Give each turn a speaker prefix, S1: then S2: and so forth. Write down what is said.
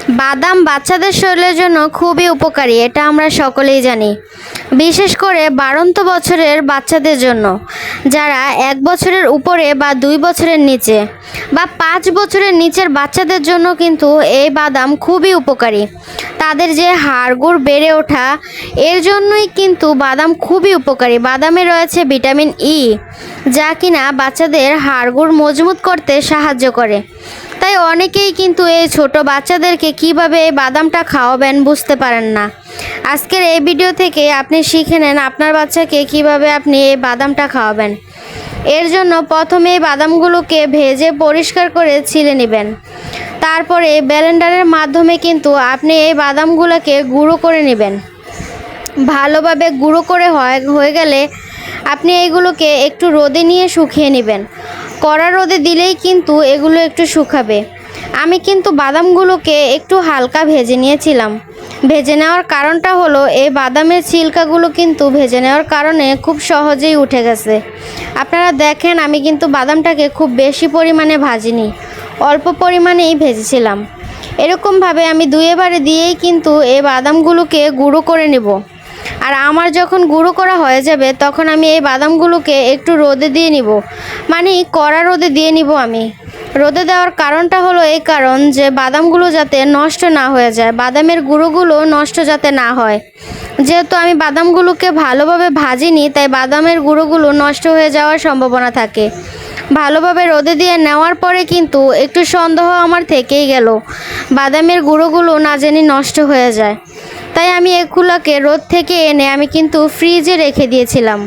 S1: বাদাম বাচ্চাদের শরীরের জন্য খুবই উপকারী, এটা আমরা সকলেই জানি। বিশেষ করে বাড়ন্ত বছরের বাচ্চাদের জন্য, যারা 1 বছরের উপরে বা 2 বছরের নিচে বা 5 বছরের নিচের বাচ্চাদের জন্য কিন্তু এই বাদাম খুবই উপকারী। তাদের যে হাড়গোড় বেড়ে ওঠা, এর জন্যই কিন্তু বাদাম খুবই উপকারী। বাদামে রয়েছে ভিটামিন ই, যা কিনা বাচ্চাদের হাড়গোড় মজবুত করতে সাহায্য করে। তাই অনেকেই কিন্তু এই ছোট বাচ্চাদেরকে কিভাবে এই বাদামটা খাওয়াবেন বুঝতে পারেন না। আজকের এই ভিডিও থেকে আপনি শিখে নেন আপনার বাচ্চাকে কিভাবে আপনি এই বাদামটা খাওয়াবেন। এর জন্য প্রথমে এই বাদামগুলোকে ভেজে পরিষ্কার করে ছিলে নেবেন। তারপরে ব্লেন্ডারের মাধ্যমে কিন্তু আপনি এই বাদামগুলোকে গুঁড়ো করে নেবেন। ভালোভাবে গুঁড়ো করে হয়ে গেলে আপনি এইগুলোকে একটু রোদে নিয়ে শুকিয়ে নেবেন। কড়া রোদে দিলেই কিন্তু এগুলো একটু শুকাবে। আমি কিন্তু বাদামগুলোকে একটু হালকা ভেজে নিয়েছিলাম। ভেজে নেওয়ার কারণটা হলো এই বাদামের ছিলকাগুলো কিন্তু ভেজে নেওয়ার কারণে খুব সহজেই উঠে গেছে। আপনারা দেখেন, আমি কিন্তু বাদামটাকে খুব বেশি পরিমাণে ভাজিনি, অল্প পরিমাণেই ভেজেছিলাম। এরকমভাবে আমি দুইবারে দিয়েই কিন্তু এই বাদামগুলোকে গুঁড়ো করে নেব। আর আমার যখন গুঁড়ো করা হয়ে যাবে তখন আমি এই বাদামগুলোকে একটু রোদে দিয়ে নিব, মানে কড়া রোদে দিয়ে নিব। আমি রোদে দেওয়ার কারণটা হলো এই কারণ যে বাদামগুলো যাতে নষ্ট না হয়ে যায়, বাদামের গুঁড়োগুলো নষ্ট যাতে না হয়। যেহেতু আমি বাদামগুলোকে ভালোভাবে ভাজিনি, তাই বাদামের গুঁড়োগুলো নষ্ট হয়ে যাওয়ার সম্ভাবনা থাকে। ভালোভাবে রোদে দিয়ে নেওয়ার পরে কিন্তু একটু সন্দেহ আমার থেকেই গেল, বাদামের গুঁড়োগুলো না জানি নষ্ট হয়ে যায়। তাই আমি এগুলোকে রোদ থেকে এনে আমি কিন্তু ফ্রিজে রেখে দিয়েছিলাম।